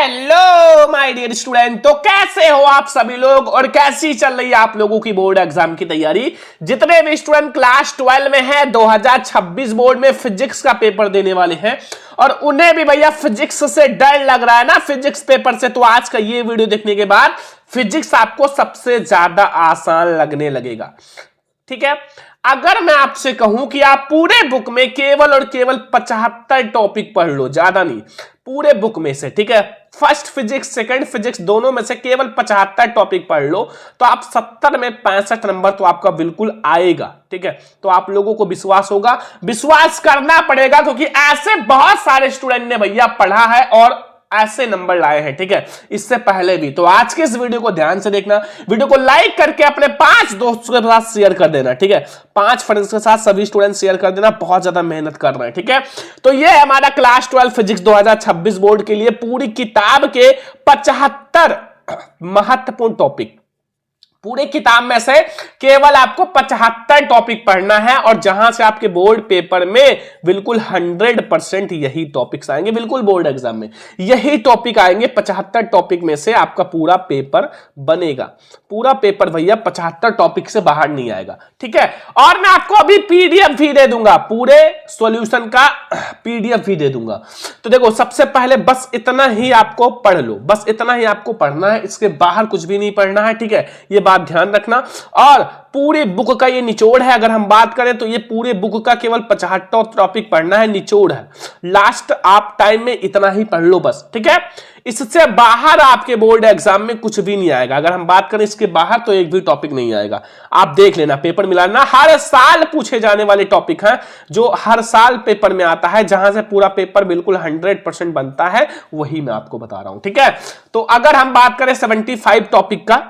Hello my dear student, तो कैसे हो आप सभी लोग और कैसी चल रही है आप लोगों की बोर्ड एग्जाम की तैयारी। जितने भी स्टूडेंट क्लास 12 में हैं 2026 बोर्ड में फिजिक्स का पेपर देने वाले हैं और उन्हें भी भैया फिजिक्स से डर लग रहा है ना फिजिक्स पेपर से, तो आज का ये वीडियो देखने के बाद फिजिक्स आपको सबसे ज्यादा आसान लगने लगेगा। ठीक है, अगर मैं आपसे कहूं कि आप पूरे बुक में केवल और केवल 75 टॉपिक पढ़ लो, ज्यादा नहीं, पूरे बुक में से, ठीक है, फर्स्ट फिजिक्स सेकंड फिजिक्स दोनों में से केवल 75 टॉपिक पढ़ लो तो आप 70 में 65 नंबर तो आपका बिल्कुल आएगा। ठीक है, तो आप लोगों को विश्वास होगा, विश्वास करना पड़ेगा, क्योंकि ऐसे बहुत सारे स्टूडेंट ने भैया पढ़ा है और ऐसे नंबर लाए हैं। ठीक है, इससे पहले भी। तो आज के इस वीडियो को ध्यान से देखना, वीडियो को लाइक करके अपने 5 दोस्तों के साथ शेयर कर देना। ठीक है, 5 फ्रेंड्स के साथ सभी स्टूडेंट शेयर कर देना, बहुत ज्यादा मेहनत कर रहे हैं। ठीक है, तो ये है हमारा क्लास 12 फिजिक्स 2026 बोर्ड के लिए पूरी किताब के 75 महत्वपूर्ण टॉपिक। पूरी किताब में से केवल आपको 75 टॉपिक पढ़ना है और जहां से आपके बोर्ड पेपर में बिल्कुल 100% यही टॉपिक्स आएंगे, बिल्कुल बोर्ड एग्जाम में यही टॉपिक आएंगे। 75 टॉपिक में से आपका पूरा पेपर बनेगा, पूरा पेपर भैया 75 टॉपिक से बाहर नहीं आएगा। ठीक है, और मैं आपको अभी पीडीएफ भी दे दूंगा, पूरे सॉल्यूशन का पीडीएफ भी दे दूंगा। तो देखो, सबसे पहले बस इतना ही आपको पढ़ लो, बस इतना ही आपको पढ़ना है, इसके बाहर कुछ भी नहीं पढ़ना है। ठीक है, ये ध्यान रखना। और पूरे बुक का ये निचोड़ है, अगर हम बात करें तो ये पूरे बुक का केवल 75 टॉपिक पढ़ना है, निचोड़ है। लास्ट आप टाइम में इतना ही पढ़ लो बस। ठीक है, इससे बाहर आपके बोर्ड एग्जाम में कुछ भी नहीं आएगा। अगर हम बात करें इसके बाहर तो एक भी टॉपिक नहीं आएगा। आप देख लेना, पेपर मिलाना, हर साल पूछे जाने वाले टॉपिक हैं जो हर साल पेपर में आता है, जहां से पूरा पेपर बिल्कुल 100% बनता है, वही मैं आपको बता रहा हूं। ठीक है, तो अगर हम बात करें 75 टॉपिक का,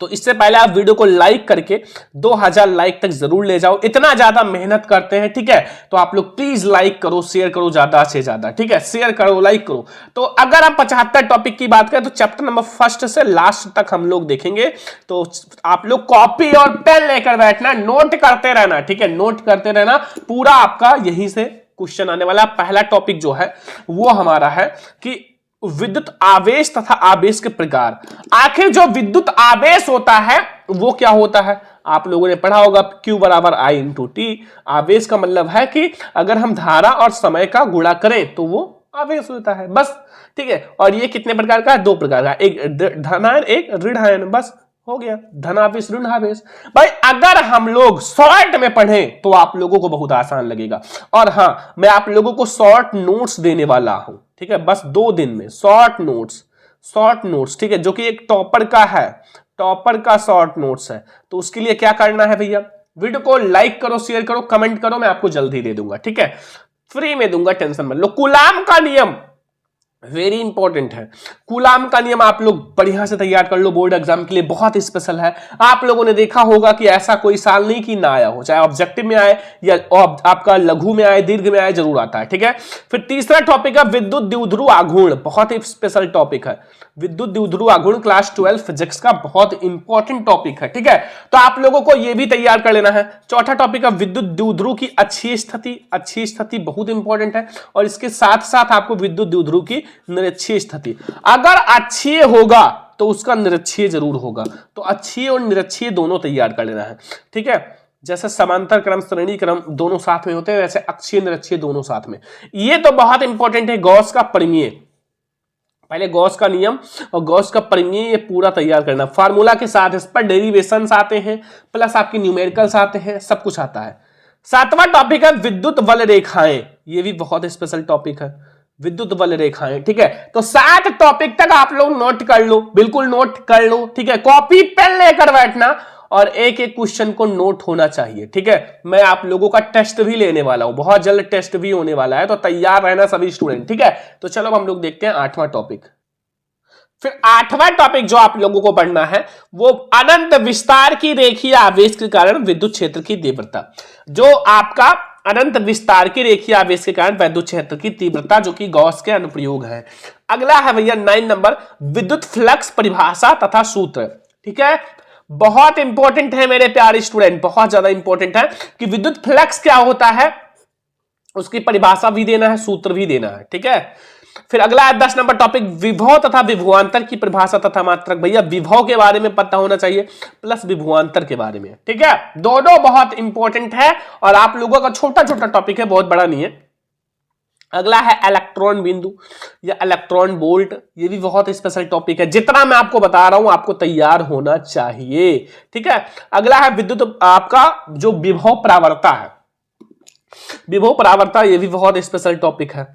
तो इससे पहले आप वीडियो को लाइक करके 2000 लाइक तक जरूर ले जाओ। इतना ज्यादा मेहनत करते हैं, ठीक है, तो आप लोग प्लीज लाइक करो, शेयर करो ज्यादा से ज्यादा। ठीक है, शेयर करो, लाइक करो। तो अगर हम 75 टॉपिक की बात करें तो चैप्टर नंबर फर्स्ट से लास्ट तक हम लोग देखेंगे। तो आप लोग कॉपी और पेन लेकर बैठना, नोट करते रहना। ठीक है, नोट करते रहना, पूरा आपका यहीं से क्वेश्चन आने वाला। पहला टॉपिक जो है वो हमारा है कि विद्युत आवेश तथा आवेश के प्रकार। आखिर जो विद्युत आवेश होता है वो क्या होता है, आप लोगों ने पढ़ा होगा, Q बराबर I इंटू टी। आवेश का मतलब है कि अगर हम धारा और समय का गुणा करें तो वो आवेश होता है, बस। ठीक है, और ये कितने प्रकार का है? 2 प्रकार का, एक धनायन एक ऋणायन, बस हो गया, धनावेश ऋणावेश। भाई अगर हम लोग शॉर्ट में पढ़ें तो आप लोगों को बहुत आसान लगेगा। और हां, मैं आप लोगों को शॉर्ट नोट्स देने वाला हूं। ठीक है, बस 2 दिन में शॉर्ट नोट्स, ठीक है, जो कि एक टॉपर का है, टॉपर का शॉर्ट नोट्स है। तो उसके लिए क्या करना है भैया, वीडियो को लाइक करो, शेयर करो, कमेंट करो, मैं आपको जल्दी दे दूंगा। ठीक है, फ्री में दूंगा, टेंशन मत लो। कूलाम का नियम वेरी इंपॉर्टेंट है। कूलाम का नियम आप लोग बढ़िया से तैयार कर लो, बोर्ड एग्जाम के लिए बहुत स्पेशल है। आप लोगों ने देखा होगा कि ऐसा कोई साल नहीं कि ना आया हो, चाहे ऑब्जेक्टिव में आए या आपका लघु में आए, दीर्घ में आए, जरूर आता है। ठीक है, फिर तीसरा टॉपिक है विद्युत द्विध्रुव आघूर्ण, बहुत ही स्पेशल टॉपिक है। विद्युत द्विध्रुव आघूर्ण क्लास 12 फिजिक्स का बहुत इंपॉर्टेंट टॉपिक है। ठीक है, तो आप लोगों को यह भी तैयार कर लेना है। चौथा टॉपिक है विद्युत द्विध्रुव की अच्छी स्थिति। अच्छी स्थिति बहुत इंपॉर्टेंट है, और इसके साथ साथ आपको विद्युत द्विध्रुव की निरक्षीय स्थिति, अगर अच्छी होगा तो उसका निरक्षीय जरूर होगा। तो अच्छी और निरक्षीय दोनों तैयार कर लेना है। ठीक है, जैसे समांतर क्रम श्रेणी क्रम दोनों साथ में होते हैं, वैसे अक्षीय निरक्षीय दोनों साथ में। ये तो बहुत इंपॉर्टेंट है। गॉस का परिमेय, पहले गॉस का नियम और गॉस का परिमेय ये पूरा तैयार करना, फार्मूला के साथ। इस पर डेरिवेशंस आते हैं, प्लस आपकी न्यूमेरिकल्स आते हैं, सब कुछ आता है। 7वां टॉपिक है विद्युत बल रेखाएं, ये भी बहुत स्पेशल टॉपिक है, विद्युत बल रेखाएं। ठीक है, तो 7 टॉपिक तक आप लोग नोट कर लो, बिल्कुल नोट कर लो। ठीक है, कॉपी पेन लेकर बैठना और एक एक क्वेश्चन को नोट होना चाहिए। ठीक है, मैं आप लोगों का टेस्ट भी लेने वाला हूं, बहुत जल्द टेस्ट भी होने वाला है, तो तैयार रहना सभी स्टूडेंट। ठीक है, तो चलो हम लोग देखते हैं 8वां टॉपिक। फिर 8वां टॉपिक जो आप लोगों को पढ़ना है वो अनंत विस्तार की रेखीय आवेश के कारण विद्युत क्षेत्र की तीव्रता। जो आपका अनंत विस्तार की रेखीय आवेश के कारण विद्युत क्षेत्र की तीव्रता, जो कि गॉस के अनुप्रयोग है। अगला है भैया 9 नंबर, विद्युत फ्लक्स परिभाषा तथा सूत्र। ठीक है, बहुत इंपॉर्टेंट है मेरे प्यारे स्टूडेंट, बहुत ज्यादा इंपॉर्टेंट है कि विद्युत फ्लक्स क्या होता है, उसकी परिभाषा भी देना है, सूत्र भी देना है। ठीक है, फिर अगला है 10 नंबर टॉपिक विभव तथा विभवांतर की परिभाषा तथा मात्रक। भैया विभव के बारे में पता होना चाहिए प्लस विभवांतर के बारे में, ठीक है, दोनों बहुत इंपॉर्टेंट है और आप लोगों का छोटा छोटा टॉपिक है, बहुत बड़ा नहीं है। अगला है इलेक्ट्रॉन बिंदु या इलेक्ट्रॉन वोल्ट, ये भी बहुत स्पेशल टॉपिक है, जितना मैं आपको बता रहा हूं आपको तैयार होना चाहिए, ठीक है। अगला है विद्युत आपका जो विभव परावर्तता है, विभव परावर्तता, ये भी बहुत स्पेशल टॉपिक है।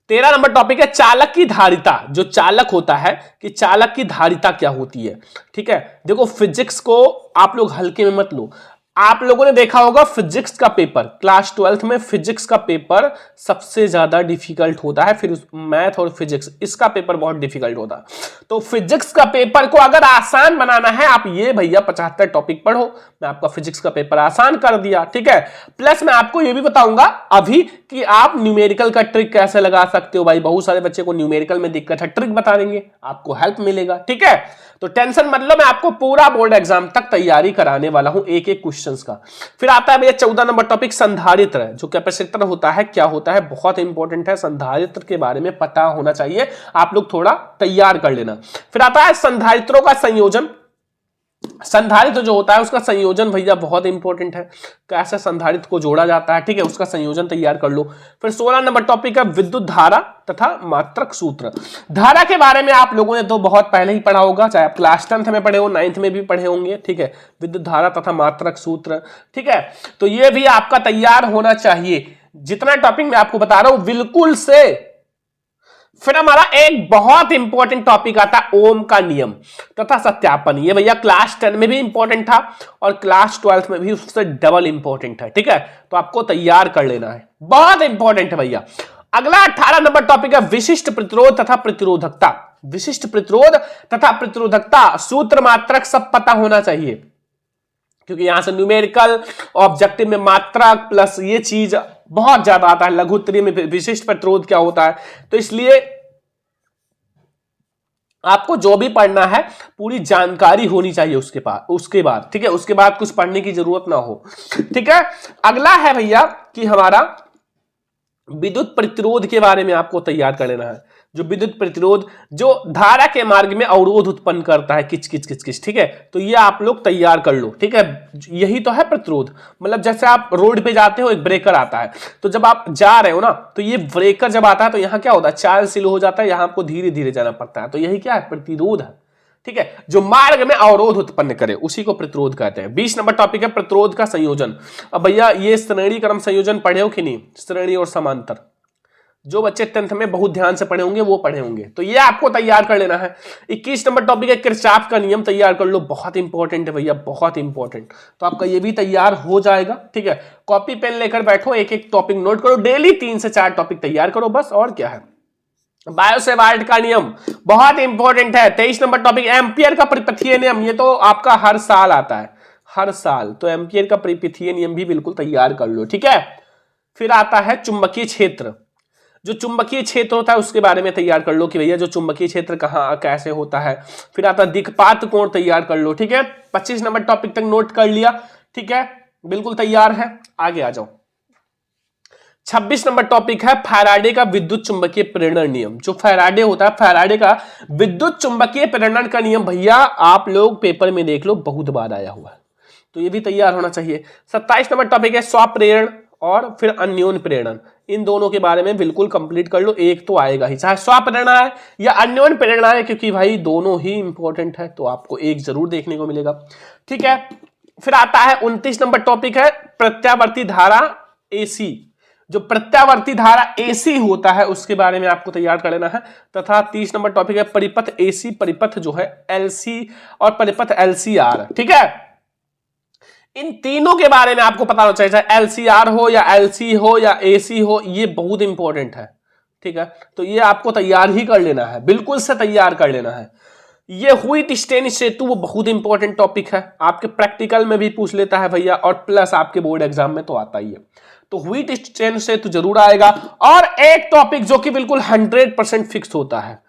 13 नंबर टॉपिक है चालक की धारिता, जो चालक होता है कि चालक की धारिता क्या होती है, ठीक है। देखो फिजिक्स को आप लोग हल्के में मत लो, आप लोगों ने देखा होगा फिजिक्स का पेपर, क्लास 12th में फिजिक्स का पेपर सबसे ज्यादा डिफिकल्ट होता है, फिर मैथ और फिजिक्स इसका पेपर बहुत डिफिकल्ट होता है। तो फिजिक्स का पेपर को अगर आसान बनाना है आप ये भैया 75 टॉपिक पढ़ो, मैं आपका फिजिक्स का पेपर आसान कर दिया, ठीक है। प्लस मैं आपको ये भी बताऊंगा अभी कि आप न्यूमेरिकल का ट्रिक कैसे लगा सकते हो। भाई बहुत सारे बच्चे को न्यूमेरिकल में दिक्कत है, ट्रिक बता देंगे, आपको हेल्प मिलेगा, ठीक है। तो टेंशन मत लो, मैं आपको पूरा बोर्ड एग्जाम तक तैयारी कराने वाला हूं एक एक क्वेश्चंस का। फिर आता है भैया 14 नंबर टॉपिक संधारित्र, जो कैपेसिटर होता है, क्या होता है, बहुत इंपॉर्टेंट है, संधारित्र के बारे में पता होना चाहिए, आप लोग थोड़ा तैयार कर लेना। फिर आता है संधारित्रों का संयोजन, संधारित्र जो होता है उसका संयोजन भैया बहुत इंपॉर्टेंट है, कैसे संधारित्र को जोड़ा जाता है, ठीक है, उसका संयोजन तैयार कर लो। फिर 16 नंबर टॉपिक है विद्युत धारा तथा मात्रक सूत्र। धारा के बारे में आप लोगों ने तो बहुत पहले ही पढ़ा होगा, चाहे आप क्लास 10th में पढ़े हो, 9th में भी पढ़े होंगे, ठीक है, विद्युत धारा तथा मात्रक सूत्र, ठीक है। तो ये भी आपका तैयार होना चाहिए, जितना टॉपिक मैं आपको बता रहा हूं बिल्कुल से। फिर हमारा एक बहुत इंपॉर्टेंट टॉपिक आता है ओम का नियम तथा सत्यापन, ये भैया क्लास 10 में भी इंपॉर्टेंट था और क्लास 12th में भी उससे डबल इंपॉर्टेंट है, ठीक है, तो आपको तैयार कर लेना है, बहुत इंपॉर्टेंट है भैया। अगला 18 नंबर टॉपिक है विशिष्ट प्रतिरोध तथा प्रतिरोधकता। विशिष्ट प्रतिरोध तथा प्रतिरोधकता, सूत्र मात्रक सब पता होना चाहिए, क्योंकि यहां से न्यूमेरिकल ऑब्जेक्टिव में मात्रक प्लस ये चीज बहुत ज्यादा आता है, लघु उत्तरीय में विशिष्ट प्रतिरोध क्या होता है, तो इसलिए आपको जो भी पढ़ना है पूरी जानकारी होनी चाहिए उसके बाद, ठीक है, उसके बाद कुछ पढ़ने की जरूरत ना हो, ठीक है। अगला है भैया कि हमारा विद्युत प्रतिरोध के बारे में आपको तैयार कर लेना है, जो विद्युत प्रतिरोध जो धारा के मार्ग में अवरोध उत्पन्न करता है, किच किच किच किच, ठीक है, तो ये आप लोग तैयार कर लो, ठीक है, यही तो है प्रतिरोध। मतलब जैसे आप रोड पे जाते हो, एक ब्रेकर आता है, तो जब आप जा रहे हो ना, तो ये ब्रेकर जब आता है तो यहाँ क्या होता है, चाल स्लो हो जाता है, यहाँ आपको धीरे धीरे जाना पड़ता है, तो यही क्या है, प्रतिरोध है, ठीक है, जो मार्ग में अवरोध उत्पन्न करे उसी को प्रतिरोध कहते हैं। 20 नंबर टॉपिक है प्रतिरोध का संयोजन। अब भैया ये श्रेणी क्रम संयोजन पढ़े हो कि नहीं, श्रेणी और समांतर, जो बच्चे 10th में बहुत ध्यान से पढ़े होंगे वो पढ़े होंगे, तो ये आपको तैयार कर लेना है। 21 नंबर टॉपिक है किरचॉफ का नियम, तैयार कर लो, बहुत इंपॉर्टेंट है भैया, बहुत इंपॉर्टेंट, तो आपका ये भी तैयार हो जाएगा, ठीक है। कॉपी पेन लेकर बैठो, एक एक टॉपिक नोट करो, डेली 3 से 4 टॉपिक तैयार करो बस, और क्या है। बायोसेवार्ट का नियम बहुत इंपॉर्टेंट है। 23 नंबर टॉपिक एम्पियर का परिपथीय नियम, ये तो आपका हर साल आता है, हर साल, तो एम्पियर का परिपथीय नियम भी बिल्कुल तैयार कर लो, ठीक है। फिर आता है चुंबकीय क्षेत्र, जो चुंबकीय क्षेत्र होता है उसके बारे में तैयार कर लो कि भैया जो चुंबकीय क्षेत्र कहाँ कैसे होता है। फिर आता है दिक्पात कोण, तैयार कर लो, ठीक है। 25 नंबर टॉपिक तक नोट कर लिया, ठीक है, बिल्कुल तैयार है, आगे आ जाओ। 26 नंबर टॉपिक है फैराडे का विद्युत चुंबकीय प्रेरण नियम। जो फैराडे होता है, फैराडे का विद्युत चुंबकीय प्रेरण का नियम भैया आप लोग पेपर में देख लो, बहुत बार आया हुआ है, तो ये भी तैयार होना चाहिए। 27 नंबर टॉपिक है स्वप्रेरण और फिर अन्योन्य प्रेरण, इन दोनों के बारे में बिल्कुल कंप्लीट कर लो, एक तो आएगा ही, चाहे स्वप्रेरणा है या अन्योन्य प्रेरणा है, क्योंकि भाई दोनों ही इंपॉर्टेंट है, तो आपको एक जरूर देखने को मिलेगा, ठीक है। फिर आता है 29 नंबर टॉपिक है प्रत्यावर्ती धारा एसी, जो प्रत्यावर्ती धारा एसी होता है उसके बारे में आपको तैयार कर लेना है। तथा 30 नंबर टॉपिक है परिपथ एसी, परिपथ जो है एलसी और परिपथ एलसीआर, ठीक है। इन तीनों के बारे में आपको पता होना चाहिए, चाहे एलसीआर हो या एलसी हो या एसी हो, ये बहुत इंपॉर्टेंट है, ठीक है, तो ये आपको तैयार ही कर लेना है, बिल्कुल से तैयार कर लेना है। ये व्हीटस्टेन सेतु, वो बहुत इंपॉर्टेंट टॉपिक है, आपके प्रैक्टिकल में भी पूछ लेता है भैया, और प्लस आपके बोर्ड एग्जाम में तो आता ही है, तो व्हीटस्टेन सेतु जरूर आएगा। और एक टॉपिक जो कि बिल्कुल 100% फिक्स होता है,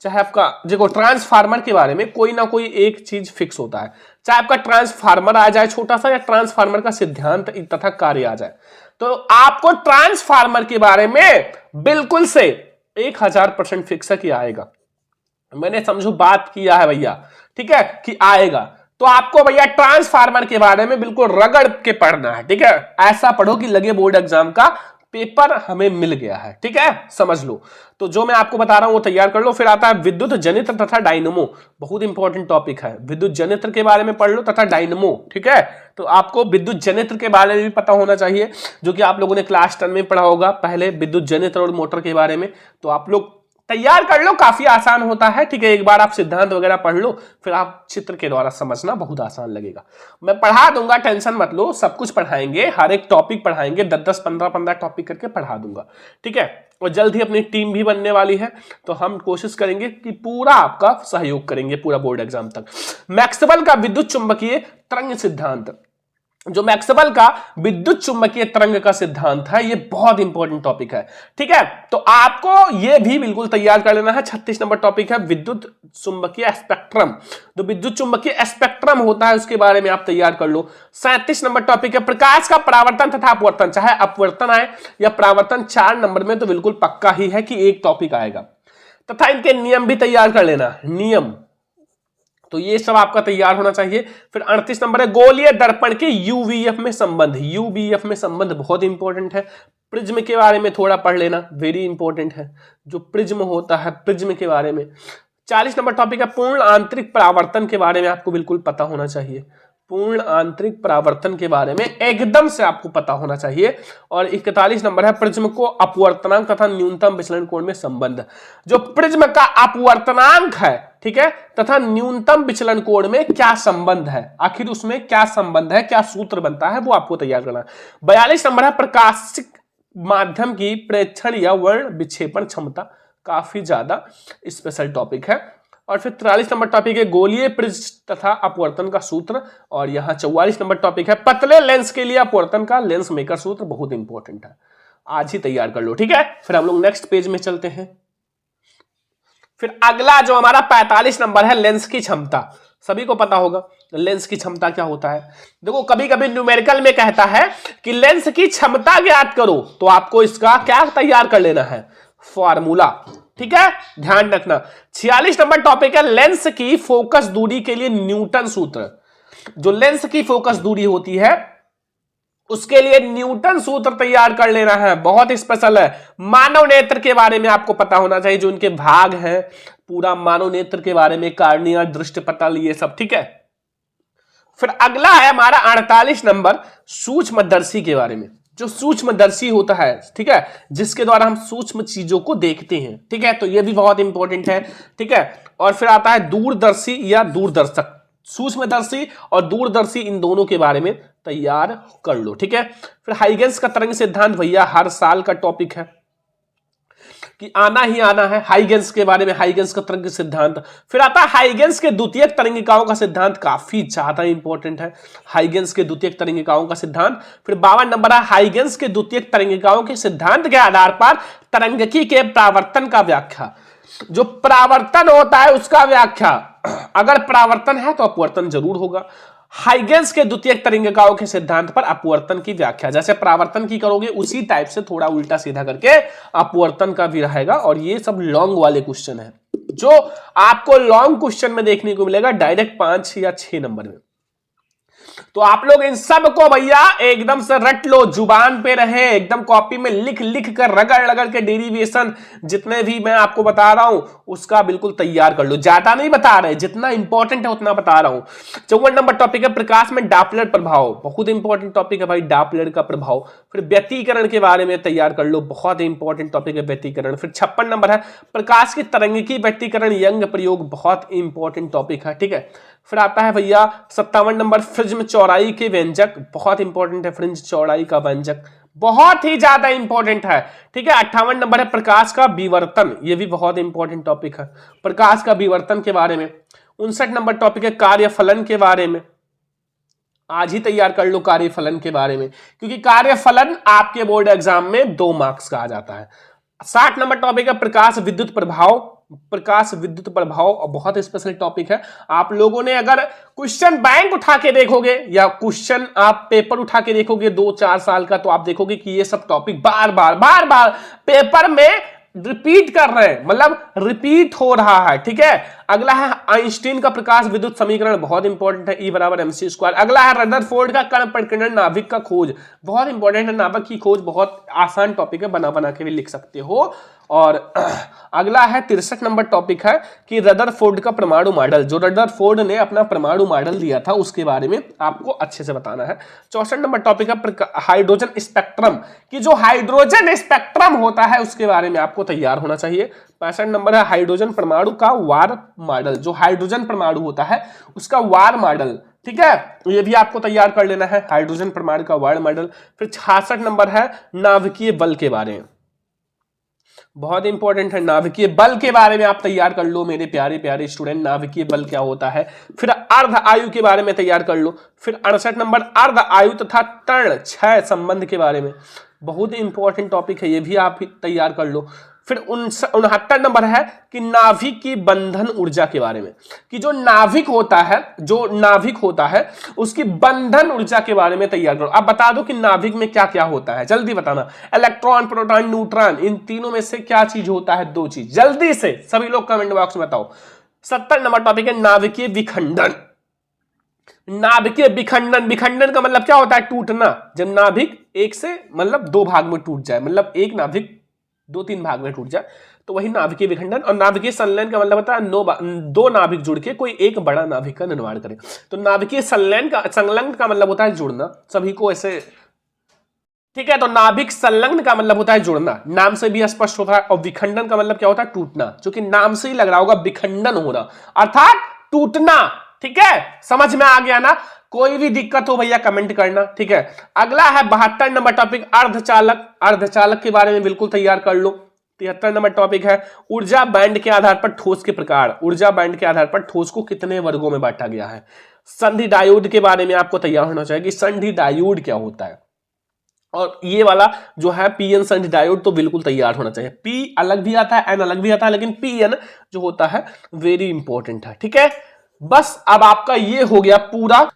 चाहे आपका देखो ट्रांसफार्मर के बारे में कोई ना कोई एक चीज फिक्स होता है, चाहे आपका ट्रांसफार्मर आ जाए छोटा सा, या ट्रांसफार्मर का सिद्धांत तथा कार्य आ जाए, तो आपको ट्रांसफार्मर के बारे में बिल्कुल से 1000% फिक्स है कि आएगा। मैंने समझो बात किया है भैया, ठीक है, कि आएगा। तो आपको भैया ट्रांसफार्मर के बारे में बिल्कुल रगड़ के पढ़ना है, ठीक है। ऐसा पढ़ो कि लगे बोर्ड एग्जाम का पेपर हमें मिल गया है, ठीक है, समझ लो। तो जो मैं आपको बता रहा हूं वो तैयार कर लो। फिर आता है विद्युत जनित्र तथा डायनमो, बहुत इंपॉर्टेंट टॉपिक है। विद्युत जनित्र के बारे में पढ़ लो तथा डायनमो, ठीक है। तो आपको विद्युत जनित्र के बारे में भी पता होना चाहिए, जो कि आप लोगों ने क्लास 10 में पढ़ा होगा पहले, विद्युत जनित्र और मोटर के बारे में। तो आप लोग तैयार कर लो, काफी आसान होता है, ठीक है। एक बार आप सिद्धांत वगैरह पढ़ लो, फिर आप चित्र के द्वारा समझना बहुत आसान लगेगा। मैं पढ़ा दूंगा, टेंशन मत लो, सब कुछ पढ़ाएंगे, हर एक टॉपिक पढ़ाएंगे, 10-10, 15-15 टॉपिक करके पढ़ा दूंगा, ठीक है। और जल्द ही अपनी टीम भी बनने वाली है, तो हम कोशिश करेंगे कि पूरा आपका सहयोग करेंगे पूरा बोर्ड एग्जाम तक। मैक्सवेल का विद्युत चुंबकीय तरंग सिद्धांत, जो मैक्सवेल का विद्युत चुंबकीय तरंग का सिद्धांत है, ये बहुत इंपॉर्टेंट टॉपिक है, ठीक है। तो आपको ये भी बिल्कुल तैयार कर लेना है। 36 नंबर टॉपिक है विद्युत चुंबकीय स्पेक्ट्रम, जो विद्युत चुंबकीय स्पेक्ट्रम होता है उसके बारे में आप तैयार कर लो। 37 नंबर टॉपिक है प्रकाश का परावर्तन तथा अपवर्तन, चाहे अपवर्तन आए या परावर्तन, 4 नंबर में तो बिल्कुल पक्का ही है कि एक टॉपिक आएगा। तथा इनके नियम भी तैयार कर लेना, नियम, तो ये सब आपका तैयार होना चाहिए। फिर 38 नंबर है गोलीय दर्पण के यूवीएफ में संबंध, यूवीएफ में संबंध बहुत इंपॉर्टेंट है। प्रिज्म के बारे में थोड़ा पढ़ लेना, वेरी इंपॉर्टेंट है, जो प्रिज्म होता है प्रिज्म के बारे में। 40 नंबर टॉपिक है पूर्ण आंतरिक परावर्तन के बारे में आपको बिल्कुल पता होना चाहिए, पूर्ण आंतरिक परावर्तन के बारे में एकदम से आपको पता होना चाहिए। और 41 नंबर है प्रिज्म को अपवर्तनांक तथा न्यूनतम विचलन कोण में संबंध, जो प्रिज्म का अपवर्तनांक है, ठीक है, तथा न्यूनतम विचलन कोण में क्या संबंध है, आखिर उसमें क्या संबंध है, क्या सूत्र बनता है, वो आपको तैयार करना है। 42 नंबर है प्रकाशिक माध्यम की प्रेक्षण या वर्ण विक्षेपण क्षमता, काफी ज्यादा स्पेशल टॉपिक है। और फिर 43 नंबर टॉपिक है गोलीय प्रिज्म तथा अपवर्तन का सूत्र। और यहां 44 नंबर टॉपिक है पतले लेंस के लिए अपवर्तन का लेंस मेकर सूत्र, बहुत इंपॉर्टेंट है, आज ही तैयार कर लो, ठीक है। फिर हम लोग नेक्स्ट पेज में चलते हैं। फिर अगला जो हमारा 45 नंबर है लेंस की क्षमता, सभी को पता होगा लेंस की क्षमता क्या होता है। देखो कभी कभी न्यूमेरिकल में कहता है कि लेंस की क्षमता ज्ञात करो, तो आपको इसका क्या तैयार कर लेना है, फॉर्मूला, ठीक है, ध्यान रखना। 46 नंबर टॉपिक है लेंस की फोकस दूरी के लिए न्यूटन सूत्र, जो लेंस की फोकस दूरी होती है उसके लिए न्यूटन सूत्र तैयार कर लेना है, बहुत स्पेशल है। मानव नेत्र के बारे में आपको पता होना चाहिए, जो इनके भाग हैं, पूरा मानव नेत्र के बारे में, कार्निया, दृष्टिपटल, ये सब, ठीक है। फिर अगला है हमारा 48 नंबर सूक्ष्मदर्शी के बारे में, जो सूक्ष्मदर्शी होता है, ठीक है, जिसके द्वारा हम सूक्ष्म चीजों को देखते हैं, ठीक है, तो ये भी बहुत इंपॉर्टेंट है, ठीक है। और फिर आता है दूरदर्शी या दूरदर्शक, सूक्ष्मदर्शी और दूरदर्शी, इन दोनों के बारे में तैयार कर लो, ठीक है। फिर हाइगेंस का तरंग सिद्धांत, भैया हर साल का टॉपिक है कि आना ही आना है, हाइगेंस के बारे में, हाइगेंस का तरंग सिद्धांत। फिर आता है हाइगेंस के द्वितीयक तरंगिकाओं का सिद्धांत, काफी ज्यादा इंपॉर्टेंट है हाइगेंस के द्वितीयक तरंगिकाओं का सिद्धांत। फिर 52 नंबर है हाइगेंस के द्वितीयक तरंगिकाओं के सिद्धांत के आधार पर तरंगिकी के परावर्तन का व्याख्या, जो परावर्तन होता है उसका व्याख्या, अगर परावर्तन है तो अपवर्तन जरूर होगा। हाइगेंस के द्वितीयक तरंगिकाओं के सिद्धांत पर अपवर्तन की व्याख्या, जैसे परावर्तन की करोगे उसी टाइप से थोड़ा उल्टा सीधा करके अपवर्तन का भी रहेगा। और ये सब लॉन्ग वाले क्वेश्चन है, जो आपको लॉन्ग क्वेश्चन में देखने को मिलेगा डायरेक्ट 5 या 6 नंबर में। तो आप लोग इन सब को भैया एकदम से रट लो, जुबान पे रहे, एकदम कॉपी में लिख लिख कर रगड़ रगड़ के डेरिवेशन जितने भी मैं आपको बता रहा हूं उसका बिल्कुल तैयार कर लो। ज्यादा नहीं बता रहे, जितना इंपॉर्टेंट है उतना बता रहा हूं। 54 नंबर टॉपिक है प्रकाश में डॉपलर प्रभाव, बहुत इंपॉर्टेंट टॉपिक है भाई, डॉपलर का प्रभाव। फिर व्यतिकरण के बारे में तैयार कर लो, बहुत इंपॉर्टेंट टॉपिक है व्यतिकरण। फिर 56 नंबर है प्रकाश की तरंगिकी व्यतिकरण यंग प्रयोग, बहुत इंपॉर्टेंट टॉपिक है, ठीक है। फिर आता है भैया 57 नंबर फ्रिज्म चौड़ाई के व्यंजक, बहुत इंपॉर्टेंट है, फ्रिंज चौड़ाई का व्यंजक बहुत ही ज्यादा इंपॉर्टेंट है, ठीक है। 58 नंबर है प्रकाश का विवर्तन, ये भी बहुत इंपॉर्टेंट टॉपिक है, प्रकाश का विवर्तन के बारे में। 59 नंबर टॉपिक है कार्यफलन के बारे में, आज ही तैयार कर लो कार्यफलन के बारे में, क्योंकि कार्यफलन आपके बोर्ड एग्जाम में 2 मार्क्स का आ जाता है। 60 नंबर टॉपिक है प्रकाश विद्युत प्रभाव, प्रकाश विद्युत प्रभाव बहुत स्पेशल टॉपिक है। आप लोगों ने अगर क्वेश्चन बैंक उठा के देखोगे या क्वेश्चन आप पेपर उठा के देखोगे 2-4 साल का, तो आप देखोगे कि ये सब टॉपिक बार बार पेपर में रिपीट कर रहे हैं, मतलब रिपीट हो रहा है। ठीक है, अगला है आइंस्टीन का प्रकाश विद्युत समीकरण, बहुत इंपॉर्टेंट है, E बराबर mc²। अगला है रदरफोर्ड का कण प्रकीर्णन नाभिक का खोज, बहुत इंपॉर्टेंट है, नाभिक की खोज बहुत आसान टॉपिक है, बना के भी लिख सकते हो। और अगला है 63 नंबर टॉपिक है कि रदरफोर्ड का परमाणु मॉडल, जो रदरफोर्ड ने अपना परमाणु मॉडल दिया था उसके बारे में आपको अच्छे से बताना है। 64 नंबर टॉपिक है हाइड्रोजन स्पेक्ट्रम, कि जो हाइड्रोजन स्पेक्ट्रम होता है उसके बारे में आपको तैयार होना चाहिए। 65 नंबर है हाइड्रोजन परमाणु का वार मॉडल, जो हाइड्रोजन परमाणु होता है उसका वार मॉडल। ठीक है, ये भी आपको तैयार कर लेना है, हाइड्रोजन परमाणु का वार मॉडल। फिर 66 नंबर है नाभिकीय बल के बारे में, बहुत इंपॉर्टेंट है, नाभिकीय बल के बारे में आप तैयार कर लो मेरे प्यारे प्यारे स्टूडेंट, नाभिकीय बल क्या होता है। फिर अर्ध आयु के बारे में तैयार कर लो। फिर 68 नंबर अर्ध आयु तथा तर्ण क्षय संबंध के बारे में, बहुत इंपॉर्टेंट टॉपिक है, ये भी आप तैयार कर लो। फिर 69 नंबर है कि नाभिक की बंधन ऊर्जा के बारे में, कि जो नाभिक होता है उसकी बंधन ऊर्जा के बारे में तैयार करो। अब बता दो कि नाभिक में क्या क्या होता है, जल्दी बताना। इलेक्ट्रॉन, प्रोटॉन, न्यूट्रॉन, इन तीनों में से क्या चीज होता है? 2 चीज, जल्दी से सभी लोग कमेंट बॉक्स में बताओ। 70 नंबर टॉपिक है नाभिकीय विखंडन। नाभिकीय विखंडन, विखंडन का मतलब क्या होता है? टूटना। जब नाभिक एक से मतलब 2 भाग में टूट जाए, मतलब एक नाभिक 2-3 भाग में टूट जाए, तो वही नाभिकीय विखंडन। और नाभिकीय संलयन का मतलब होता है 2 नाभिक जुड़ के कोई एक बड़ा नाभिक का निर्माण करे। तो नाभिकीय संलयन का मतलब होता है जुड़ना, सभी को ऐसे, ठीक है। तो नाभिक संलग्न का मतलब होता है जुड़ना, नाम से भी स्पष्ट होता है। और विखंडन का मतलब क्या होता है? टूटना, जो कि नाम से ही लग रहा होगा, विखंडन होना अर्थात टूटना। ठीक है, समझ में आ गया ना? कोई भी दिक्कत हो भैया कमेंट करना। ठीक है, अगला है 72 नंबर टॉपिक अर्धचालक। अर्धचालक के बारे में बिल्कुल तैयार कर लो। 73 नंबर टॉपिक है ऊर्जा बैंड के आधार पर ठोस के प्रकार। ऊर्जा बैंड के आधार पर ठोस को कितने वर्गों में बांटा गया है। संधि डायोड के बारे में आपको तैयार होना चाहिए कि संधि डायोड क्या होता है। और ये वाला जो है पीएन संधि डायोड, तो बिल्कुल तैयार होना चाहिए। पी अलग भी आता है, एन अलग भी आता है, लेकिन पीएन जो होता है वेरी इंपॉर्टेंट है। ठीक है, बस अब आपका ये हो गया पूरा।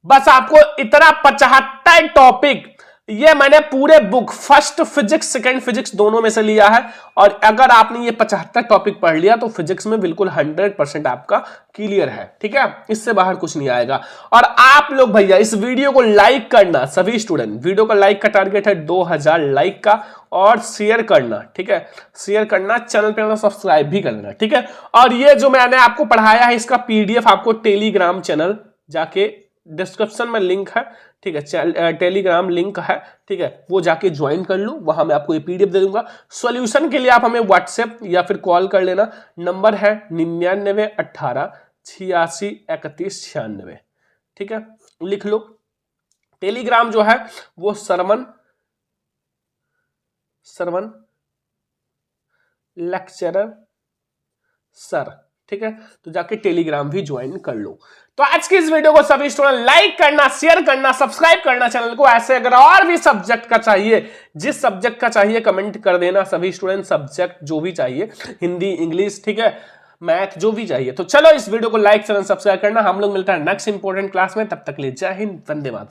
बस आपको इतना 75 टॉपिक, ये मैंने पूरे book first physics second physics दोनों में से लिया है। और अगर आपने ये 75 टॉपिक पढ़ लिया तो फिजिक्स में बिल्कुल 100% आपका क्लियर है। ठीक है, इससे बाहर कुछ नहीं आएगा। और आप लोग भैया इस वीडियो को लाइक करना, सभी स्टूडेंट, वीडियो का लाइक का टारगेट है 2000 लाइक का, और शेयर करना। ठीक है, शेयर करना, चैनल पे सब्सक्राइब भी करना। ठीक है, और ये जो मैंने आपको पढ़ाया है इसका पीडीएफ आपको टेलीग्राम चैनल जाके, डिस्क्रिप्शन में लिंक है, ठीक है, टेलीग्राम लिंक है, ठीक है, वो जाके ज्वाइन कर लो, वहां मैं आपको ये पीडीएफ दे दूंगा। सॉल्यूशन के लिए आप हमें व्हाट्सएप या फिर कॉल कर लेना, नंबर है 99 18 86 31 96। ठीक है, लिख लो। टेलीग्राम जो है वो सरवन लेक्चरर सर। ठीक है, तो जाके टेलीग्राम भी ज्वाइन कर लो। तो आज की इस वीडियो को सभी स्टूडेंट लाइक करना, शेयर करना, सब्सक्राइब करना चैनल को। ऐसे अगर और भी सब्जेक्ट का चाहिए, जिस सब्जेक्ट का चाहिए कमेंट कर देना सभी स्टूडेंट, सब्जेक्ट जो भी चाहिए, हिंदी, इंग्लिश, ठीक है, मैथ, जो भी चाहिए। तो चलो इस वीडियो को लाइक, चैनल सब्सक्राइब करना। हम लोग मिलता है नेक्स्ट इंपॉर्टेंट क्लास में, तब तक ले जय हिंद, वंदे मातरम।